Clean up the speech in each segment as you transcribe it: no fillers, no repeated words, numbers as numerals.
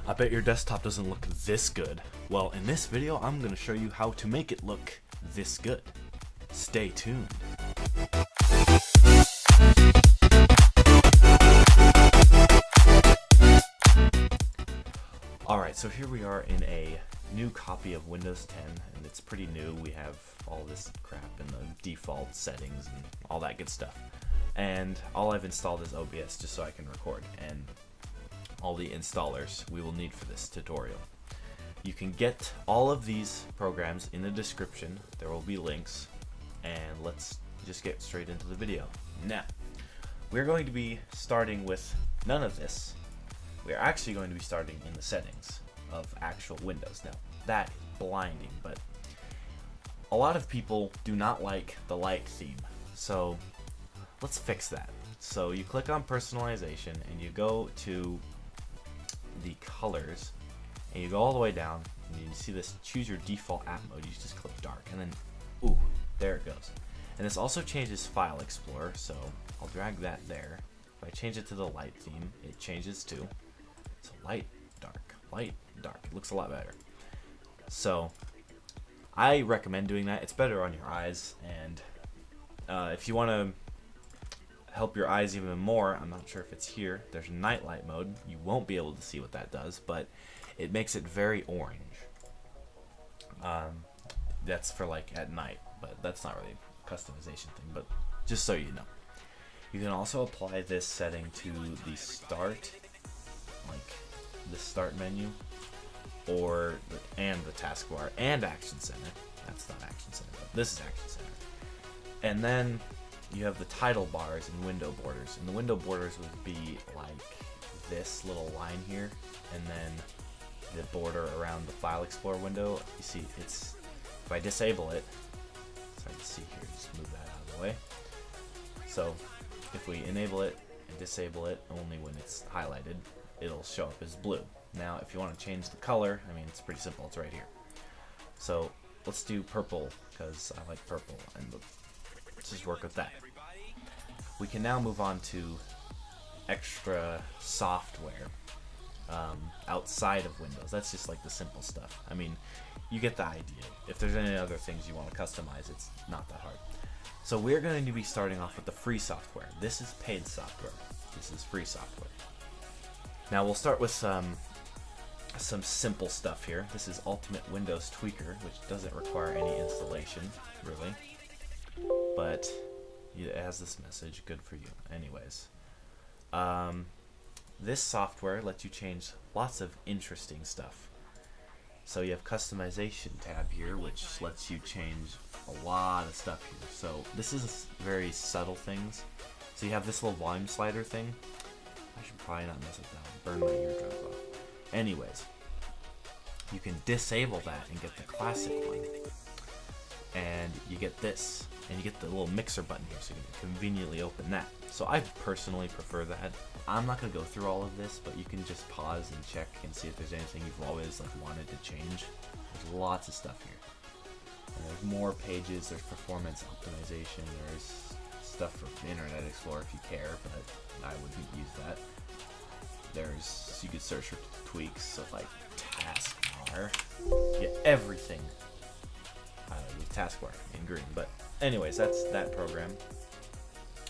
I bet your desktop doesn't look this good. Well, in this video, I'm going to show you how to make it look this good. Stay tuned. Alright, so here we are in a new copy of Windows 10, and it's pretty new. We have all this crap in the default settings and all that good stuff. And all I've installed is OBS just so I can record, and all the installers we will need for this tutorial. You can get all of these programs in the description. There will be links, and let's just get straight into the video. Now, we're going to be starting with none of this. We're actually going to be starting in the settings of actual Windows. Now, that is blinding, but a lot of people do not like the light theme, so let's fix that. So you click on personalization and you go to the colors and you go all the way down and you see this choose your default app mode. You just click dark and then ooh, there it goes. And this also changes File Explorer, so I'll drag that there. If I change it to the light theme, it changes too. So light, dark, it looks a lot better. So I recommend doing that. It's better on your eyes, and if you want to help your eyes even more, I'm not sure if it's here, there's night light mode. You won't be able to see what that does, but it makes it very orange. That's for like at night, but that's not really a customization thing, but just so you know. You can also apply this setting to the start, like the start menu, or and the taskbar and Action Center. That's not Action Center, but this is Action Center. And then you have the title bars and window borders, and the window borders would be like this little line here, and then the border around the File Explorer window. You see, it's if I disable it, it's hard to see here. Just move that out of the way. So if we enable it and disable it only when it's highlighted, it'll show up as blue. Now, if you want to change the color, I mean, it's pretty simple. It's right here. So let's do purple because I like purple, and let's just work with that. We can now move on to extra software outside of Windows. That's just like the simple stuff. I mean, you get the idea. If there's any other things you want to customize, it's not that hard. So we're going to be starting off with the free software. This is paid software. This is free software. Now we'll start with some simple stuff here. This is Ultimate Windows Tweaker, which doesn't require any installation, really. But it has this message, good for you. Anyways, this software lets you change lots of interesting stuff. So you have customization tab here, which lets you change a lot of stuff here. So this is very subtle things. So you have this little volume slider thing. I should probably not mess with that. Burn my eardrums off. Anyways, you can disable that and get the classic one. And you get this, and you get the little mixer button here, so you can conveniently open that. So I personally prefer that. I'm not going to go through all of this, but you can just pause and check and see if there's anything you've always wanted to change. There's lots of stuff here. And there's more pages, there's performance optimization, there's stuff for Internet Explorer if you care, but I wouldn't use that. There's, you could search for tweaks, so like taskbar, get everything highlighted with taskbar in green. But anyways, that's that program.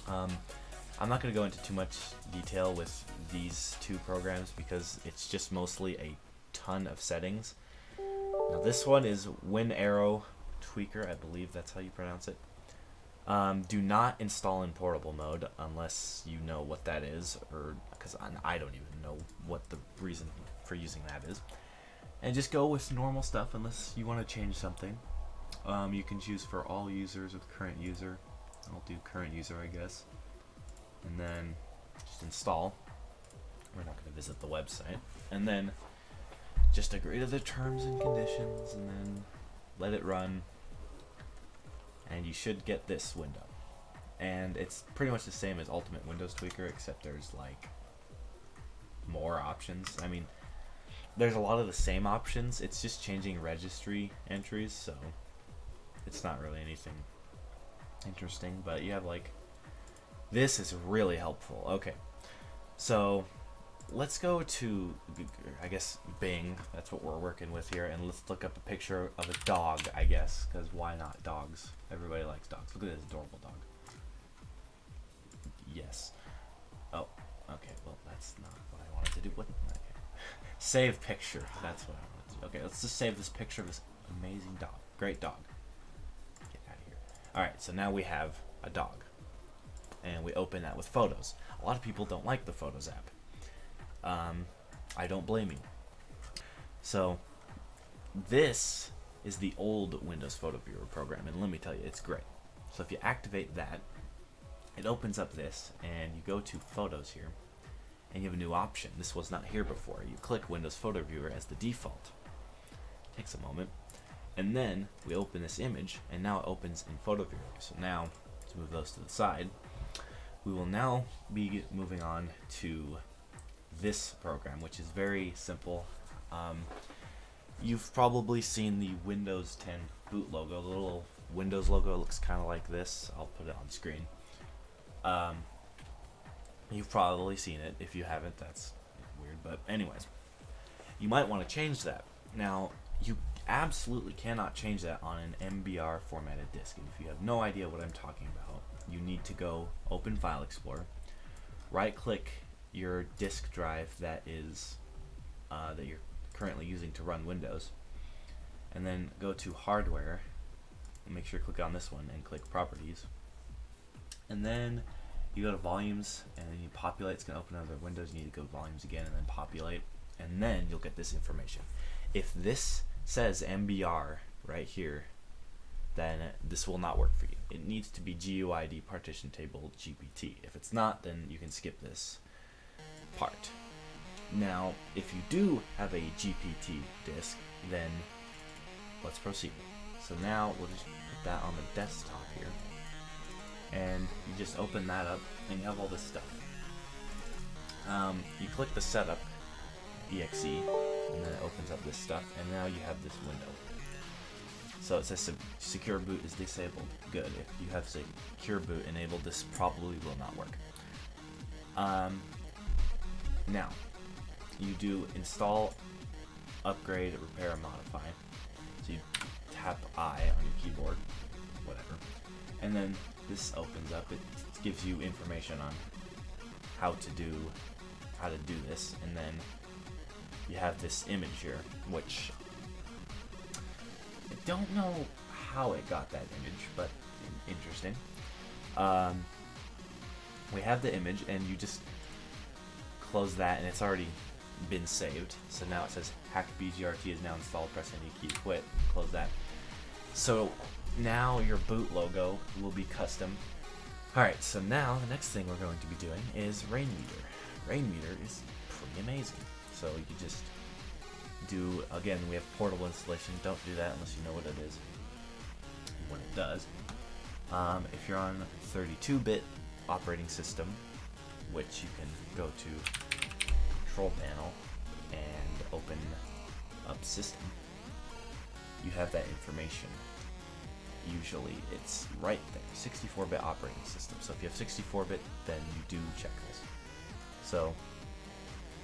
I'm not going to go into too much detail with these two programs because it's just mostly a ton of settings. Now this one is WinArrow Tweaker, I believe that's how you pronounce it. Do not install in portable mode unless you know what that is, or because I don't even know what the reason for using that is. And just go with normal stuff unless you want to change something. You can choose for all users with current user. I'll do current user, I guess. And then just install. We're not going to visit the website. And then just agree to the terms and conditions, and then let it run. And you should get this window. And it's pretty much the same as Ultimate Windows Tweaker, except there's like more options. I mean, there's a lot of the same options. It's just changing registry entries, so it's not really anything interesting. But you have like, this is really helpful. Okay, so let's go to, I guess, Bing. That's what we're working with here, and let's look up a picture of a dog, I guess, because why not dogs? Everybody likes dogs. Look at this adorable dog. Yes. Oh, okay. Well, that's not what I wanted to do. What? Okay. Save picture. That's what I wanted to do. Okay, let's just save this picture of this amazing dog. Great dog. Get out of here. All right. So now we have a dog, and we open that with Photos. A lot of people don't like the Photos app. I don't blame you. So this is the old Windows Photo Viewer program, and let me tell you, it's great. So if you activate that, it opens up this, and you go to Photos here, and you have a new option. This was not here before. You click Windows Photo Viewer as the default. Takes a moment, and then we open this image, and now it opens in Photo Viewer. So now, let's move those to the side. We will now be moving on to this program, which is very simple. You've probably seen the Windows 10 boot logo. The little Windows logo looks kind of like this. I'll put it on screen. You've probably seen it. If you haven't, that's weird. But anyways, you might want to change that. Now, you absolutely cannot change that on an MBR formatted disk. And if you have no idea what I'm talking about, you need to go open File Explorer, right-click your disk drive that is that you're currently using to run Windows, and then go to Hardware and make sure to click on this one and click Properties, and then you go to Volumes and then you populate. It's going to open other windows. You need to go to Volumes again and then populate, and then you'll get this information. If this says MBR right here, then this will not work for you. It needs to be GUID partition table GPT. If it's not, then you can skip this part. Now, if you do have a GPT disk, then let's proceed. So now we'll just put that on the desktop here, and you just open that up, and you have all this stuff. You click the Setup exe, and then it opens up this stuff, and now you have this window. So it says Secure Boot is disabled. Good. If you have Secure Boot enabled, this probably will not work. Now, you do Install, Upgrade, Repair, and Modify. So you tap I on your keyboard, whatever, and then this opens up. It gives you information on how to do this, and then you have this image here, which I don't know how it got that image, but interesting. We have the image, and you just close that, and it's already been saved. So now it says HackBGRT is now installed. Press any key to quit. Close that. So now your boot logo will be custom. Alright, so now the next thing we're going to be doing is Rainmeter. Rainmeter is pretty amazing. So you just do, again, we have portable installation. Don't do that unless you know what it is, what it does. If you're on 32-bit operating system, which you can go to Control Panel and open up System, you have that information. Usually it's right there, 64-bit operating system. So if you have 64-bit, then you do check this. So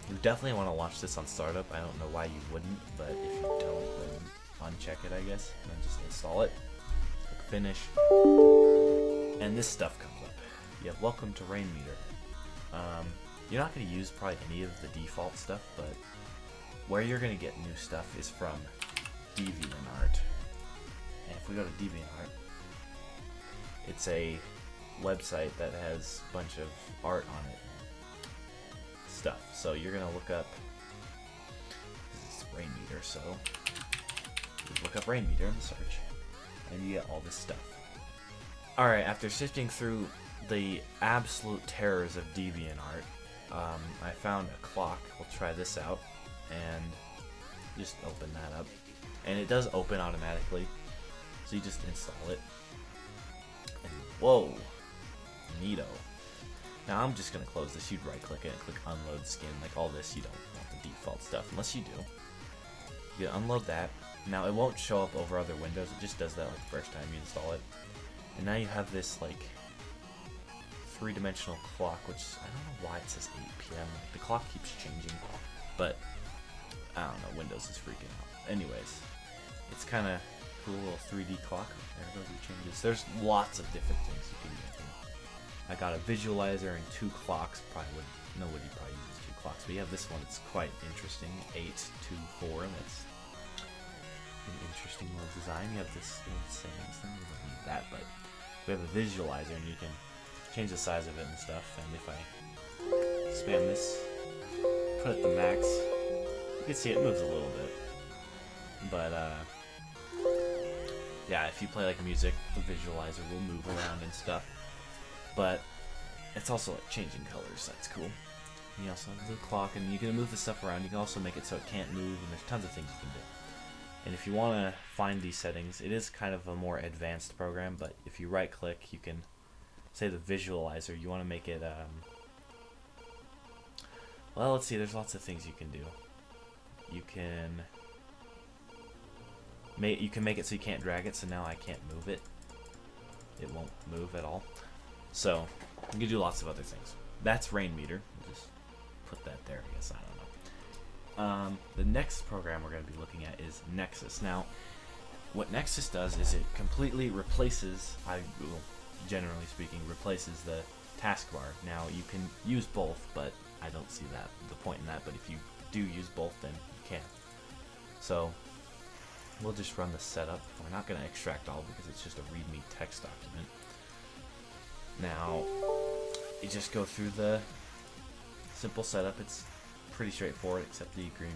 you definitely want to launch this on startup. I don't know why you wouldn't, but if you don't, then uncheck it, I guess, and then just install it. Click Finish, and this stuff comes up. You have Welcome to Rainmeter. You're not going to use probably any of the default stuff, but where you're going to get new stuff is from DeviantArt. And if we go to DeviantArt, it's a website that has a bunch of art on it. Stuff. So you're going to look up, this is Rainmeter, so you look up Rainmeter in the search, and you get all this stuff. Alright, after sifting through the absolute terrors of DeviantArt, I found a clock. We'll try this out, and just open that up. And it does open automatically, so you just install it. And whoa, neato. Now I'm just going to close this. You'd right click it and click Unload Skin. Like all this, you don't want the default stuff, unless you do. You unload that. Now it won't show up over other windows, it just does that like the first time you install it. And now you have this like three-dimensional clock, which I don't know why it says 8 p.m. The clock keeps changing, but I don't know, Windows is freaking out. Anyways, it's kind of cool, little 3D clock. There it goes, it changes. There's lots of different things you can get. I got a visualizer and 2 clocks. Nobody probably uses 2 clocks, but you have this one. It's quite interesting. 8, 2, 4. That's an interesting little design. You have this little settings thing. We don't need that, but we have a visualizer, and you can change the size of it and stuff. And if I spam this, put it to max, you can see it moves a little bit. But yeah, if you play like music, the visualizer will move around and stuff. But it's also like changing colors. That's cool. And you also have the clock, and you can move the stuff around. You can also make it so it can't move, and there's tons of things you can do. And if you want to find these settings, it is kind of a more advanced program, but if you right click, you can say the visualizer, you want to make it well, let's see, there's lots of things you can do. You can make it so you can't drag it, so now I can't move it. It won't move at all. So you can do lots of other things. That's Rainmeter. We'll just put that there, I guess. I don't know. The next program we're going to be looking at is Nexus. Now, what Nexus does is it completely replaces, generally speaking, replaces the taskbar. Now, you can use both, but I don't see the point in that. But if you do use both, then you can. So we'll just run the setup. We're not going to extract all because it's just a README text document. Now, you just go through the simple setup. It's pretty straightforward. Accept the agreement,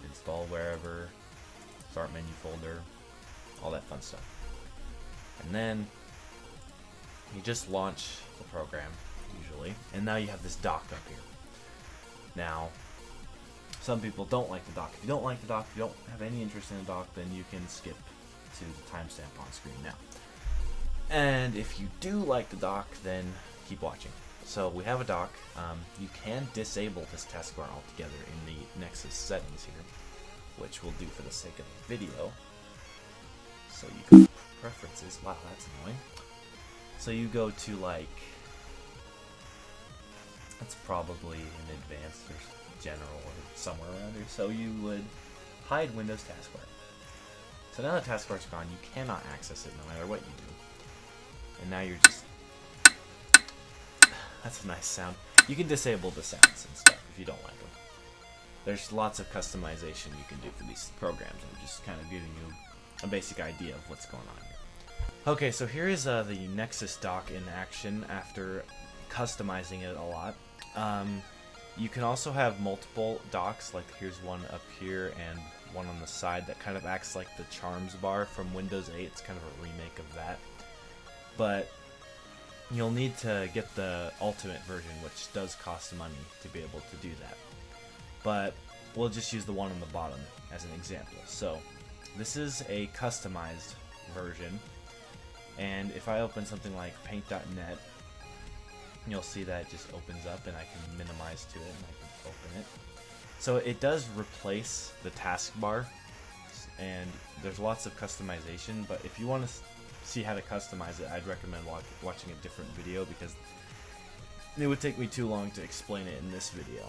install wherever, start menu folder, all that fun stuff. And then you just launch the program, usually. And now you have this dock up here. Now, some people don't like the dock. If you don't like the dock, if you don't have any interest in the dock, then you can skip to the timestamp on screen now. And if you do like the dock, then keep watching. So we have a dock. You can disable this taskbar altogether in the Nexus settings here, which we'll do for the sake of the video. So you go preferences. Wow, that's annoying. So you go to like, that's probably in advanced or general or somewhere around here. So you would hide Windows taskbar. So now the taskbar's gone, you cannot access it no matter what you do. And now you're just, that's a nice sound. You can disable the sounds and stuff if you don't like them. There's lots of customization you can do for these programs. I'm just kind of giving you a basic idea of what's going on here. Okay, so here is the Nexus dock in action after customizing it a lot. You can also have multiple docks, like here's one up here and one on the side that kind of acts like the charms bar from Windows 8. It's kind of a remake of that. But you'll need to get the ultimate version, which does cost money to be able to do that. But we'll just use the one on the bottom as an example. So this is a customized version, and if I open something like paint.net, you'll see that it just opens up and I can minimize to it and I can open it. So it does replace the taskbar, and there's lots of customization, but if you want to see how to customize it, I'd recommend watching a different video because it would take me too long to explain it in this video.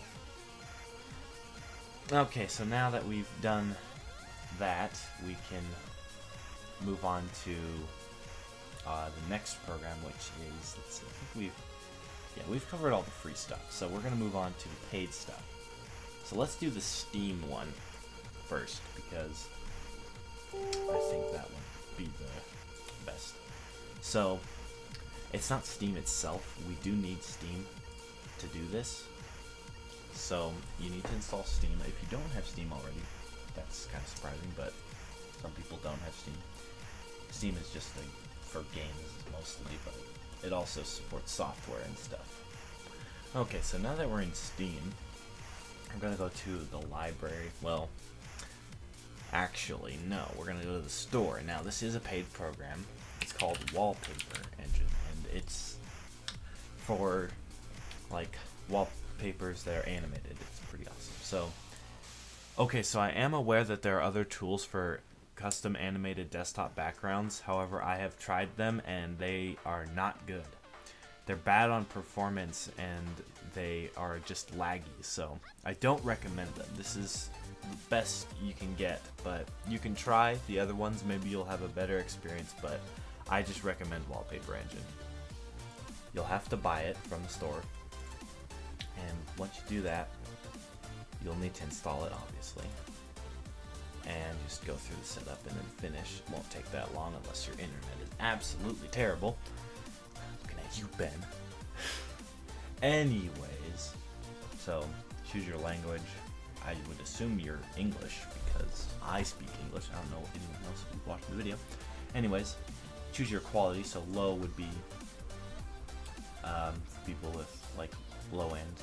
Okay, so now that we've done that, we can move on to the next program, which is, let's see, I think we've covered all the free stuff, so we're going to move on to the paid stuff. So let's do the Steam one first, because I think that would be the best. So, it's not Steam itself. We do need Steam to do this. So, you need to install Steam. If you don't have Steam already, that's kind of surprising, but some people don't have Steam. Steam is just for games mostly, but it also supports software and stuff. Okay, so now that we're in Steam, I'm going to go to the library. Well, actually, no. We're going to go to the store. Now, this is a paid program. It's called Wallpaper Engine, and it's for, like, wallpapers that are animated. It's pretty awesome. So, okay, so I am aware that there are other tools for custom animated desktop backgrounds. However, I have tried them, and they are not good. they're bad on performance and they are just laggy, so I don't recommend them. This is the best you can get, but you can try the other ones, maybe you'll have a better experience, but I just recommend Wallpaper Engine. You'll have to buy it from the store, and once you do that, you'll need to install it, obviously, and just go through the setup and then finish. It won't take that long unless your internet is absolutely terrible. Looking at you, Ben. Anyways, so choose your language. I would assume you're English because I speak English. I don't know anyone else who's watching the video. Anyways, choose your quality. So low would be for people with like low end,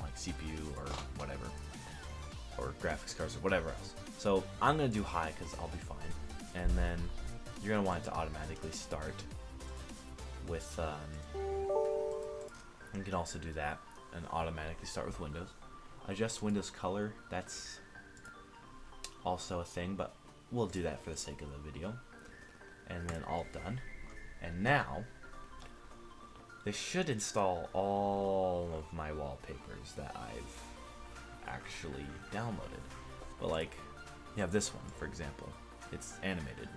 like CPU or whatever, or graphics cards or whatever else. So I'm gonna do high because I'll be fine. And then you're gonna want it to automatically start with. You can also do that and automatically start with Windows. Adjust Windows color, that's also a thing, but we'll do that for the sake of the video. And then all done. And now, this should install all of my wallpapers that I've actually downloaded. But like, you have this one, for example. It's animated.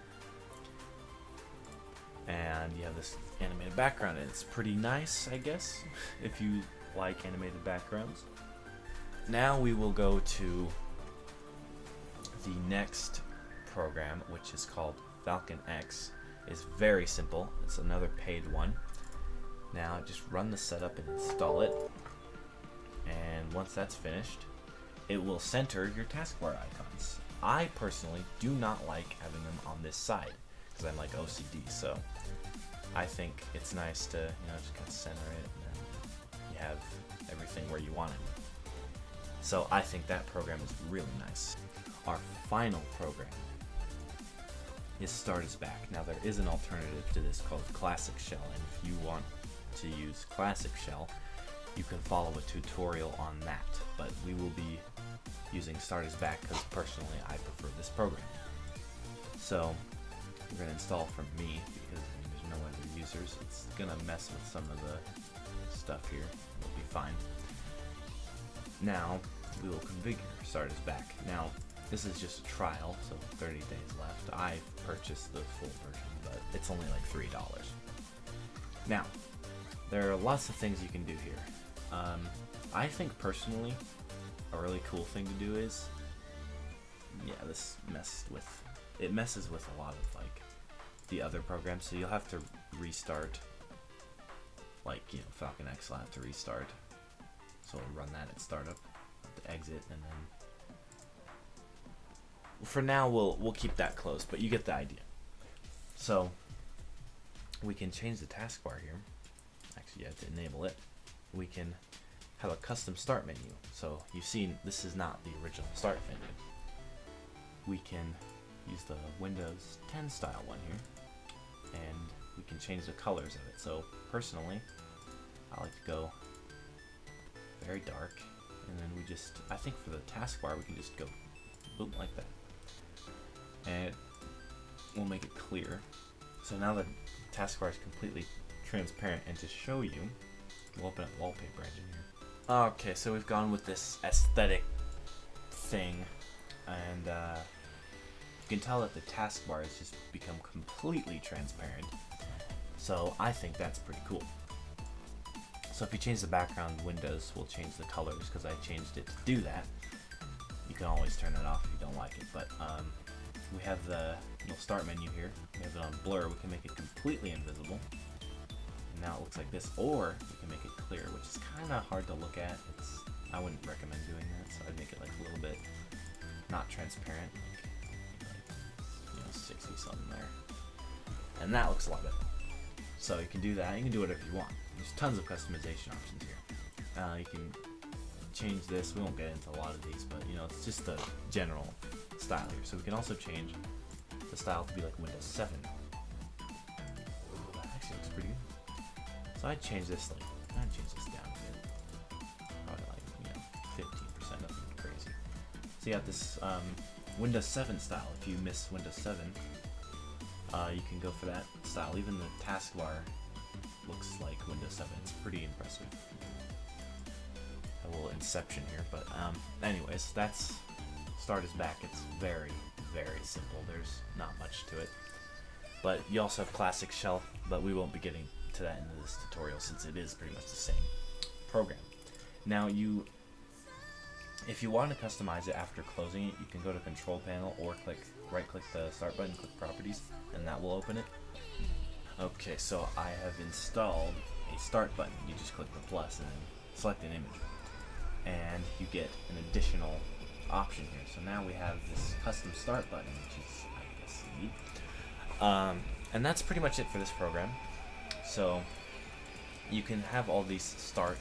And you have this animated background, and it's pretty nice, I guess, if you like animated backgrounds. Now we will go to the next program, which is called Falcon X. It's very simple. It's another paid one. Now just run the setup and install it. And once that's finished, it will center your taskbar icons. I personally do not like having them on this side because I'm like OCD, so I think it's nice to, just kind of center it and then you have everything where you want it. So I think that program is really nice. Our final program is Start Us Back. Now there is an alternative to this called Classic Shell, and if you want to use Classic Shell, you can follow a tutorial on that, but we will be using Start Us Back because personally I prefer this program. So we're going to install from me because there's no other users. It's going to mess with some of the stuff here. It'll be fine. Now we will configure Start Us Back. Now this is just a trial, so 30 days left. I purchased the full version, but it's only like $3. Now there are lots of things you can do here. I think personally a really cool thing to do is, this messes with a lot of like the other programs, so you'll have to restart, like Falcon X will have to restart, so we'll run that at startup, to exit, and then for now we'll keep that closed, but you get the idea. So we can change the taskbar here. Actually, you have to enable it. We can have a custom start menu. So you've seen this is not the original start menu. We can use the Windows 10 style one here, and we can change the colors of it. So personally, I like to go very dark, and then I think for the taskbar we can just go boom like that, and we'll make it clear. So now the taskbar is completely transparent, and to show you, we'll open up Wallpaper Engine here. Okay, so we've gone with this aesthetic thing, and you can tell that the taskbar has just become completely transparent. So I think that's pretty cool. So if you change the background, Windows will change the colors because I changed it to do that. You can always turn it off if you don't like it, but we have the little start menu here. We have it on blur. We can make it completely invisible. And now it looks like this, or we can make it clear, which is kind of hard to look at. I wouldn't recommend doing that, so I'd make it like a little bit not transparent, like 60 something there. And that looks a lot better. So you can do that. You can do whatever you want. There's tons of customization options here. You can change this. We won't get into a lot of these, but it's just the general style here. So we can also change the style to be like Windows 7. That actually looks pretty good. So I'd change this down a bit. Probably like 15%, nothing crazy. So you got this Windows 7 style. If you miss Windows 7, you can go for that style. Even the taskbar looks like Windows 7. It's pretty impressive. A little inception here, but anyways, that's Start is back. It's very, very simple. There's not much to it. But you also have Classic Shell, but we won't be getting to that in this tutorial since it is pretty much the same program. Now if you want to customize it after closing it, you can go to Control Panel or right click the Start button, click Properties, and that will open it. Okay, so I have installed a Start button. You just click the plus and then select an image, and you get an additional option here. So now we have this custom Start button, which is, I guess, neat. And that's pretty much it for this program. So you can have all these start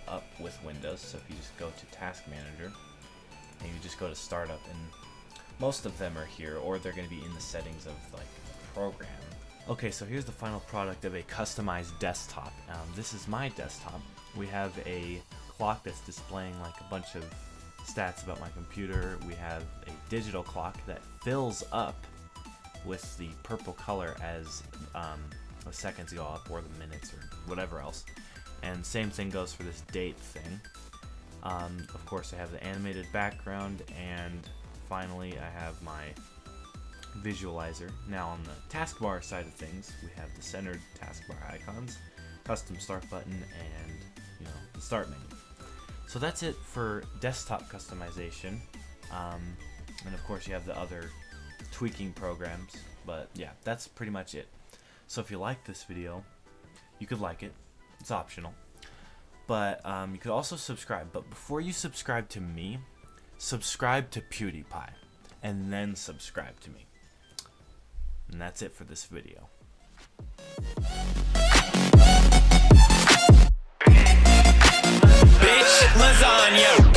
up with Windows. So if you just go to Task Manager and you just go to Startup, and most of them are here, or they're going to be in the settings of like the program. Okay, so here's the final product of a customized desktop. This is my desktop. We have a clock that's displaying like a bunch of stats about my computer. We have a digital clock that fills up with the purple color as the seconds go up, or the minutes, or whatever else. And same thing goes for this date thing. Of course, I have the animated background, and finally I have my visualizer. Now on the taskbar side of things, we have the centered taskbar icons, custom start button, and the start menu. So that's it for desktop customization. And of course you have the other tweaking programs, but yeah, that's pretty much it. So if you like this video, you could like it. It's optional. But you could also subscribe. But before you subscribe to me, subscribe to PewDiePie, and then subscribe to me. And that's it for this video. Bitch, lasagna.